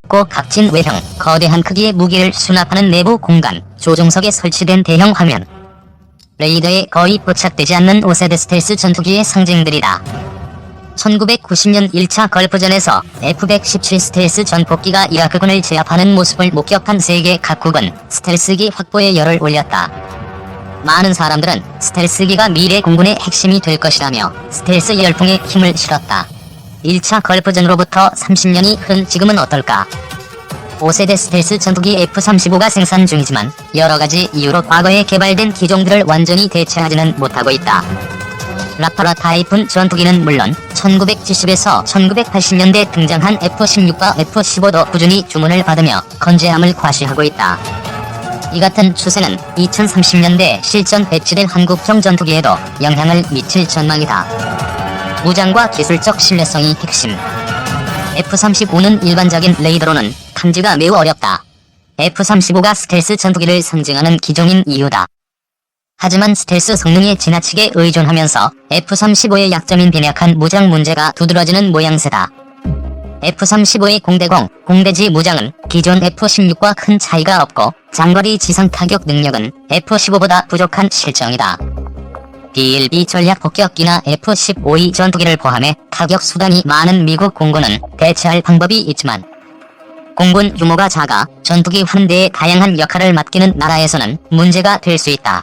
높고 각진 외형, 거대한 크기의 무기를 수납하는 내부 공간, 조종석에 설치된 대형 화면. 레이더에 거의 포착되지 않는 5세대 스텔스 전투기의 상징들이다. 1990년 1차 걸프전에서 F-117 스텔스 전폭기가 이라크군을 제압하는 모습을 목격한 세계 각국은 스텔스기 확보에 열을 올렸다. 많은 사람들은 스텔스기가 미래 공군의 핵심이 될 것이라며 스텔스 열풍에 힘을 실었다. 1차 걸프전으로부터 30년이 흐른 지금은 어떨까? 5세대 스텔스 전투기 F-35가 생산 중이지만 여러가지 이유로 과거에 개발된 기종들을 완전히 대체하지는 못하고 있다. 라파라 타입은 전투기는 물론 1970에서 1980년대 등장한 F-16과 F-15도 꾸준히 주문을 받으며 건재함을 과시하고 있다. 이 같은 추세는 2030년대 실전 배치될 한국형 전투기에도 영향을 미칠 전망이다. 무장과 기술적 신뢰성이 핵심. F-35는 일반적인 레이더로는 탐지가 매우 어렵다. F-35가 스텔스 전투기를 상징하는 기종인 이유다. 하지만 스텔스 성능에 지나치게 의존하면서 F-35의 약점인 빈약한 무장 문제가 두드러지는 모양새다. F-35의 공대공, 공대지 무장은 기존 F-16과 큰 차이가 없고 장거리 지상 타격 능력은 F-15보다 부족한 실정이다. B-1B 전략 폭격기나 F-15E 전투기를 포함해 타격 수단이 많은 미국 공군은 대체할 방법이 있지만 공군 규모가 작아 전투기 한 대의 다양한 역할을 맡기는 나라에서는 문제가 될 수 있다.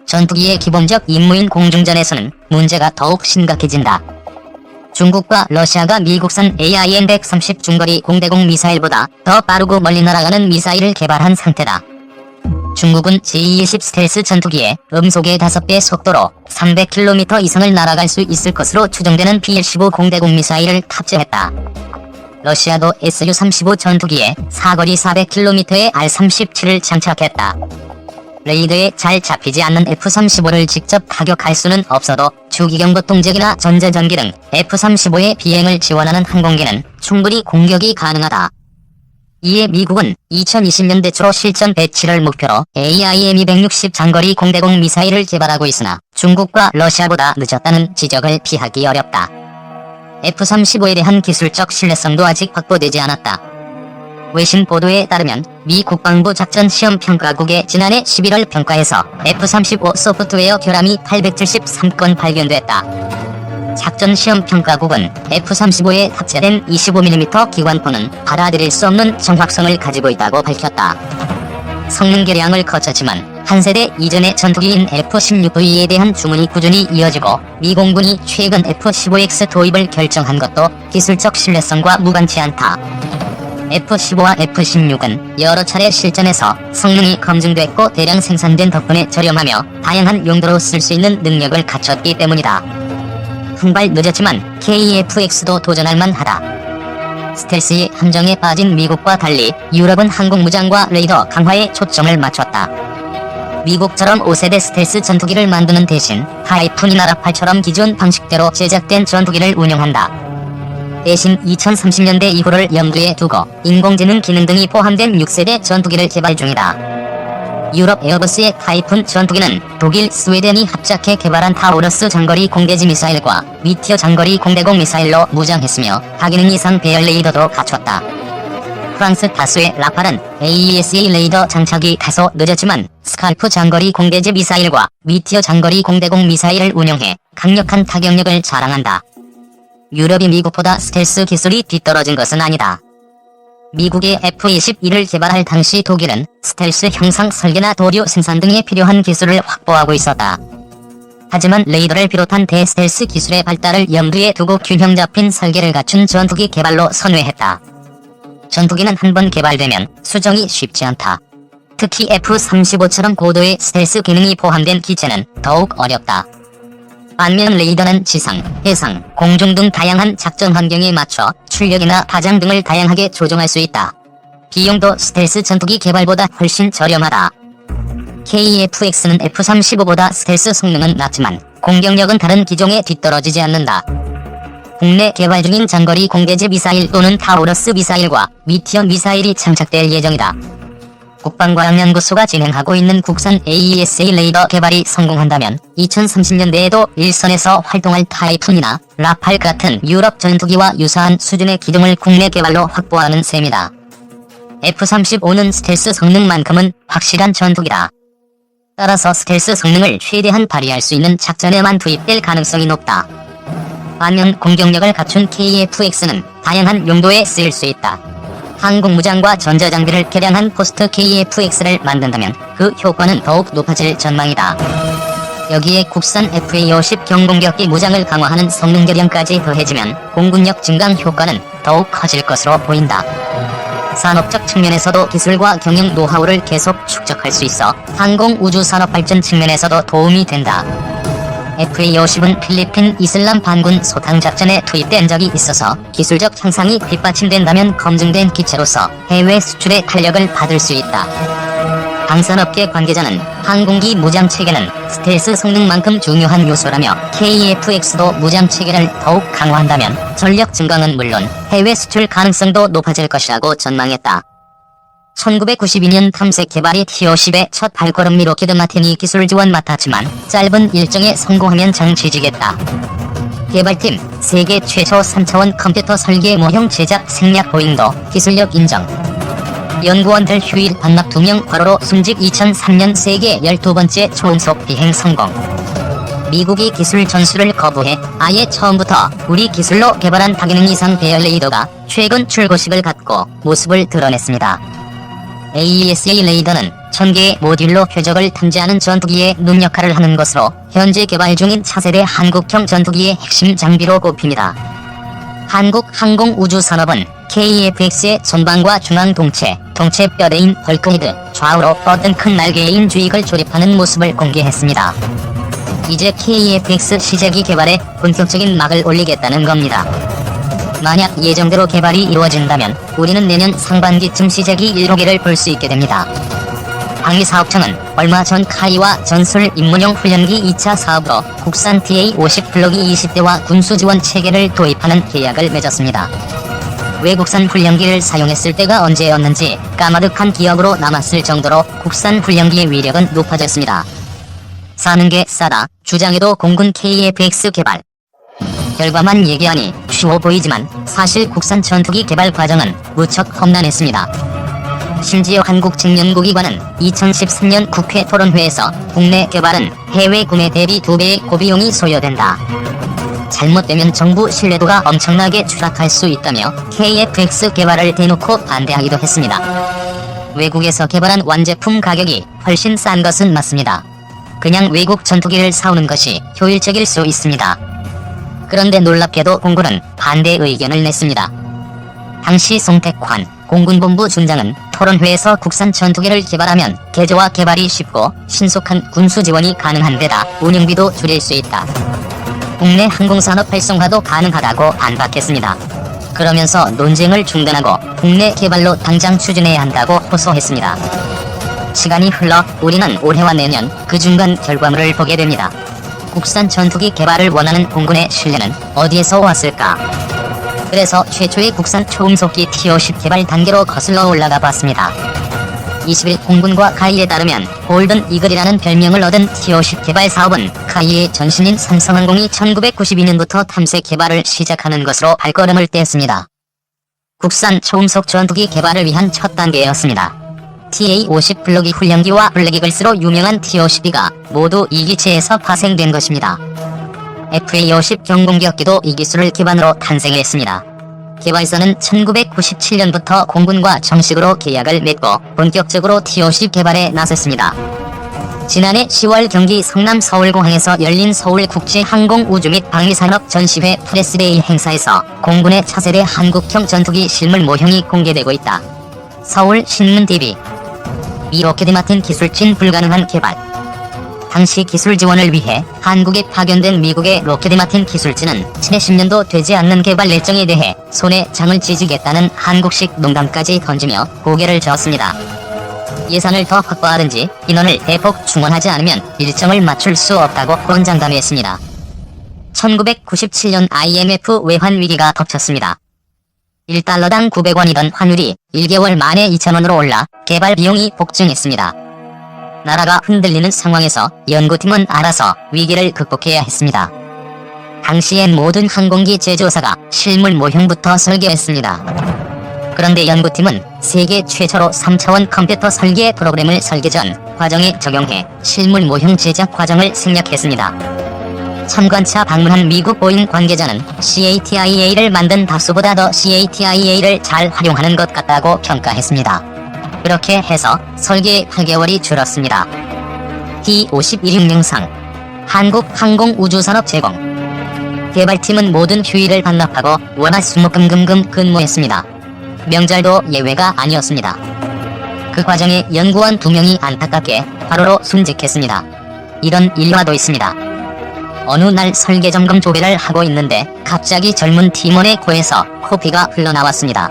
전투기의 기본적 임무인 공중전에서는 문제가 더욱 심각해진다. 중국과 러시아가 미국산 AIM-130 중거리 공대공 미사일보다 더 빠르고 멀리 날아가는 미사일을 개발한 상태다. 중국은 J-20 스텔스 전투기에 음속의 5배 속도로 300km 이상을 날아갈 수 있을 것으로 추정되는 B-15 공대공 미사일을 탑재했다. 러시아도 Su-35 전투기에 사거리 400km의 R-37을 장착했다. 레이더에 잘 잡히지 않는 F-35를 직접 타격할 수는 없어도 주기경보 동적이나 전자전기 등 F-35의 비행을 지원하는 항공기는 충분히 공격이 가능하다. 이에 미국은 2020년대 초 실전 배치를 목표로 AIM-260 장거리 공대공 미사일을 개발하고 있으나 중국과 러시아보다 늦었다는 지적을 피하기 어렵다. F-35에 대한 기술적 신뢰성도 아직 확보되지 않았다. 외신 보도에 따르면 미 국방부 작전시험평가국의 지난해 11월 평가에서 F-35 소프트웨어 결함이 873건 발견됐다. 작전시험평가국은 F-35에 탑재된 25mm 기관포는 받아들일 수 없는 정확성을 가지고 있다고 밝혔다. 성능 개량을 거쳤지만 한 세대 이전의 전투기인 F-16V에 대한 주문이 꾸준히 이어지고 미 공군이 최근 F-15X 도입을 결정한 것도 기술적 신뢰성과 무관치 않다. F-15와 F-16은 여러 차례 실전에서 성능이 검증됐고 대량 생산된 덕분에 저렴하며 다양한 용도로 쓸 수 있는 능력을 갖췄기 때문이다. 한 발 늦었지만 KF-X도 도전할 만하다. 스텔스의 함정에 빠진 미국과 달리 유럽은 항공무장과 레이더 강화에 초점을 맞췄다. 미국처럼 5세대 스텔스 전투기를 만드는 대신 타이푼이나 라팔처럼 기존 방식대로 제작된 전투기를 운용한다. 대신 2030년대 이후를 염두에 두고 인공지능 기능 등이 포함된 6세대 전투기를 개발 중이다. 유럽 에어버스의 타이푼 전투기는 독일, 스웨덴이 합작해 개발한 타우러스 장거리 공대지 미사일과 미티어 장거리 공대공 미사일로 무장했으며 다기능 이상 배열 레이더도 갖췄다. 프랑스 다수의 라팔은 AESA 레이더 장착이 다소 늦었지만 스칼프 장거리 공대지 미사일과 미티어 장거리 공대공 미사일을 운용해 강력한 타격력을 자랑한다. 유럽이 미국보다 스텔스 기술이 뒤떨어진 것은 아니다. 미국의 F-21을 개발할 당시 독일은 스텔스 형상 설계나 도료 생산 등에 필요한 기술을 확보하고 있었다. 하지만 레이더를 비롯한 대스텔스 기술의 발달을 염두에 두고 균형 잡힌 설계를 갖춘 전투기 개발로 선회했다. 전투기는 한번 개발되면 수정이 쉽지 않다. 특히 F-35처럼 고도의 스텔스 기능이 포함된 기체는 더욱 어렵다. 반면 레이더는 지상, 해상, 공중 등 다양한 작전 환경에 맞춰 출력이나 파장 등을 다양하게 조정할 수 있다. 비용도 스텔스 전투기 개발보다 훨씬 저렴하다. KF-X는 F-35보다 스텔스 성능은 낮지만 공격력은 다른 기종에 뒤떨어지지 않는다. 국내 개발 중인 장거리 공대지 미사일 또는 타우러스 미사일과 미티어 미사일이 장착될 예정이다. 국방과학연구소가 진행하고 있는 국산 AESA 레이더 개발이 성공한다면 2030년대에도 일선에서 활동할 타이푼이나 라팔 같은 유럽 전투기와 유사한 수준의 기종을 국내 개발로 확보하는 셈이다. F-35는 스텔스 성능만큼은 확실한 전투기다. 따라서 스텔스 성능을 최대한 발휘할 수 있는 작전에만 투입될 가능성이 높다. 반면 공격력을 갖춘 KF-X는 다양한 용도에 쓰일 수 있다. 항공무장과 전자장비를 개량한 포스트 KF-X를 만든다면 그 효과는 더욱 높아질 전망이다. 여기에 국산 FA-50 경공격기 무장을 강화하는 성능 개량까지 더해지면 공군력 증강 효과는 더욱 커질 것으로 보인다. 산업적 측면에서도 기술과 경영 노하우를 계속 축적할 수 있어 항공우주산업 발전 측면에서도 도움이 된다. FA-50은 필리핀 이슬람 반군 소탕작전에 투입된 적이 있어서 기술적 향상이 뒷받침된다면 검증된 기체로서 해외 수출의 탄력을 받을 수 있다. 방산업계 관계자는 항공기 무장체계는 스텔스 성능만큼 중요한 요소라며 KF-X도 무장체계를 더욱 강화한다면 전력 증강은 물론 해외 수출 가능성도 높아질 것이라고 전망했다. 1992년 탐색 개발이 T-50의 첫 발걸음미 로키드 마틴이 기술 지원 맡았지만 짧은 일정에 성공하면 정지지겠다. 개발팀 세계 최초 3차원 컴퓨터 설계 모형 제작 생략 보잉도 기술력 인정. 연구원들 휴일 반납 2명 과로로 순직 2003년 세계 12번째 초음속 비행 성공. 미국이 기술 전수를 거부해 아예 처음부터 우리 기술로 개발한 다기능 이상 배열 레이더가 최근 출고식을 갖고 모습을 드러냈습니다. AESA 레이더는 1000개의 모듈로 표적을 탐지하는 전투기의 눈 역할을 하는 것으로 현재 개발 중인 차세대 한국형 전투기의 핵심 장비로 꼽힙니다. 한국항공우주산업은 KF-X의 전방과 중앙 동체 뼈대인 벌크헤드, 좌우로 뻗은 큰 날개인 주익을 조립하는 모습을 공개했습니다. 이제 KF-X 시제기 개발에 본격적인 막을 올리겠다는 겁니다. 만약 예정대로 개발이 이루어진다면 우리는 내년 상반기쯤 시제기 1호기를 볼 수 있게 됩니다. 방위사업청은 얼마 전 카이와 전술 입문용 훈련기 2차 사업으로 국산 TA-50 블록이 20대와 군수지원 체계를 도입하는 계약을 맺었습니다. 외국산 훈련기를 사용했을 때가 언제였는지 까마득한 기억으로 남았을 정도로 국산 훈련기의 위력은 높아졌습니다. 사는 게 싸다 주장에도 공군 KF-X 개발. 결과만 얘기하니 쉬워 보이지만 사실 국산 전투기 개발 과정은 무척 험난했습니다. 심지어 한국직연구기관은 2013년 국회 토론회에서 국내 개발은 해외 구매 대비 2배의 고비용이 소요된다. 잘못되면 정부 신뢰도가 엄청나게 추락할 수 있다며 KF-X 개발을 대놓고 반대하기도 했습니다. 외국에서 개발한 완제품 가격이 훨씬 싼 것은 맞습니다. 그냥 외국 전투기를 사오는 것이 효율적일 수 있습니다. 그런데 놀랍게도 공군은 반대 의견을 냈습니다. 당시 송택환 공군본부 중장은 토론회에서 국산 전투기를 개발하면 개조와 개발이 쉽고 신속한 군수 지원이 가능한 데다 운영비도 줄일 수 있다. 국내 항공산업 활성화도 가능하다고 반박했습니다. 그러면서 논쟁을 중단하고 국내 개발로 당장 추진해야 한다고 호소했습니다. 시간이 흘러 우리는 올해와 내년 그 중간 결과물을 보게 됩니다. 국산 전투기 개발을 원하는 공군의 신뢰는 어디에서 왔을까? 그래서 최초의 국산 초음속기 T-50 개발 단계로 거슬러 올라가 봤습니다. 20일 공군과 카이에 따르면 골든 이글이라는 별명을 얻은 T-50 개발 사업은 카이의 전신인 삼성항공이 1992년부터 탐색 개발을 시작하는 것으로 발걸음을 뗐습니다. 국산 초음속 전투기 개발을 위한 첫 단계였습니다. TA-50 블록이 훈련기와 블랙이글스로 유명한 T-50B가 모두 이 기체에서 파생된 것입니다. FA-50 경공격기도 이 기술을 기반으로 탄생했습니다. 개발사는 1997년부터 공군과 정식으로 계약을 맺고 본격적으로 T-50 개발에 나섰습니다. 지난해 10월 경기 성남 서울공항에서 열린 서울국제항공우주 및 방위산업 전시회 프레스데이 행사에서 공군의 차세대 한국형 전투기 실물 모형이 공개되고 있다. 서울신문TV. 이 로키드 마틴 기술진 불가능한 개발. 당시 기술 지원을 위해 한국에 파견된 미국의 로키드 마틴 기술진은 지난 10년도 되지 않는 개발 일정에 대해 손에 장을 찢으겠다는 한국식 농담까지 던지며 고개를 저었습니다. 예산을 더 확보하든지 인원을 대폭 충원하지 않으면 일정을 맞출 수 없다고 권장담했습니다. 1997년 IMF 외환 위기가 덮쳤습니다. 1달러당 900원이던 환율이 1개월 만에 2,000원으로 올라 개발 비용이 폭증했습니다. 나라가 흔들리는 상황에서 연구팀은 알아서 위기를 극복해야 했습니다. 당시엔 모든 항공기 제조사가 실물 모형부터 설계했습니다. 그런데 연구팀은 세계 최초로 3차원 컴퓨터 설계 프로그램을 설계 전 과정에 적용해 실물 모형 제작 과정을 생략했습니다. 참관차 방문한 미국 보잉 관계자는 CATIA를 만든 다수보다 더 CATIA를 잘 활용하는 것 같다고 평가했습니다. 그렇게 해서 설계의 8개월이 줄었습니다. D-51흉령상 한국항공우주산업 제공. 개발팀은 모든 휴일을 반납하고 월화수목금금금 근무했습니다. 명절도 예외가 아니었습니다. 그 과정에 연구원 2명이 안타깝게 과로로 순직했습니다. 이런 일화도 있습니다. 어느 날 설계 점검 조회를 하고 있는데 갑자기 젊은 팀원의 코에서 코피가 흘러나왔습니다.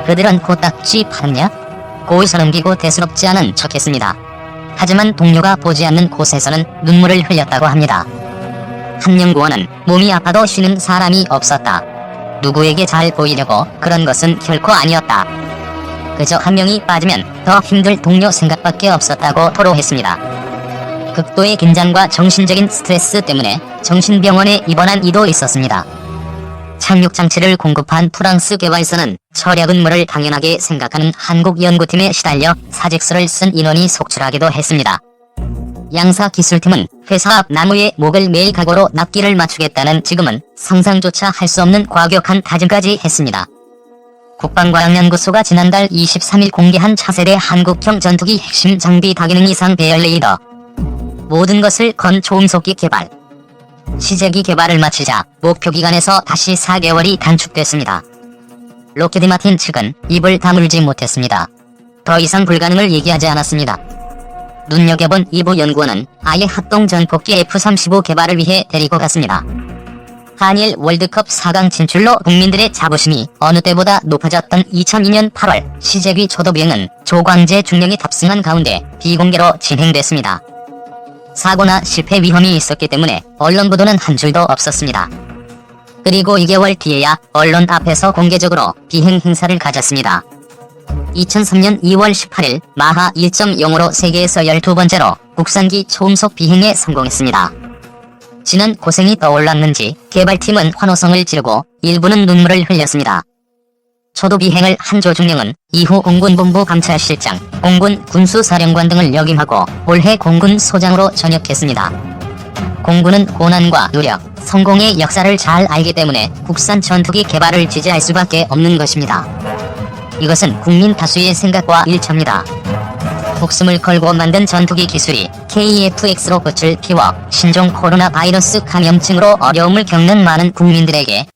그들은 코딱지 파았냐? 고의서 넘기고 대수롭지 않은 척했습니다. 하지만 동료가 보지 않는 곳에서는 눈물을 흘렸다고 합니다. 한 연구원은 몸이 아파도 쉬는 사람이 없었다. 누구에게 잘 보이려고 그런 것은 결코 아니었다. 그저 한 명이 빠지면 더 힘들 동료 생각밖에 없었다고 토로했습니다. 극도의 긴장과 정신적인 스트레스 때문에 정신병원에 입원한 이도 있었습니다. 착륙장치를 공급한 프랑스 개발사는 철야 근무를 당연하게 생각하는 한국 연구팀에 시달려 사직서를 쓴 인원이 속출하기도 했습니다. 양사 기술팀은 회사 앞 나무에 목을 매일 각오로 납기를 맞추겠다는 지금은 상상조차 할 수 없는 과격한 다짐까지 했습니다. 국방과학연구소가 지난달 23일 공개한 차세대 한국형 전투기 핵심 장비 다기능 이상 배열 레이더. 모든 것을 건 초음속기 개발. 시제기 개발을 마치자 목표 기간에서 다시 4개월이 단축됐습니다. 록히드 마틴 측은 입을 다물지 못했습니다. 더 이상 불가능을 얘기하지 않았습니다. 눈여겨본 이부 연구원은 아예 합동 전폭기 F-35 개발을 위해 데리고 갔습니다. 한일 월드컵 4강 진출로 국민들의 자부심이 어느 때보다 높아졌던 2002년 8월 시제기 초도 비행은 조광재 중령이 탑승한 가운데 비공개로 진행됐습니다. 사고나 실패 위험이 있었기 때문에 언론 보도는 한 줄도 없었습니다. 그리고 2개월 뒤에야 언론 앞에서 공개적으로 비행 행사를 가졌습니다. 2003년 2월 18일 마하 1.0으로 세계에서 12번째로 국산기 초음속 비행에 성공했습니다. 지난 고생이 떠올랐는지 개발팀은 환호성을 지르고 일부는 눈물을 흘렸습니다. 초도 비행을 한 조중령은 이후 공군본부 감찰실장, 공군 군수사령관 등을 역임하고 올해 공군 소장으로 전역했습니다. 공군은 고난과 노력, 성공의 역사를 잘 알기 때문에 국산 전투기 개발을 지지할 수밖에 없는 것입니다. 이것은 국민 다수의 생각과 일치합니다. 목숨을 걸고 만든 전투기 기술이 KF-X로 꽃을 피워 신종 코로나 바이러스 감염증으로 어려움을 겪는 많은 국민들에게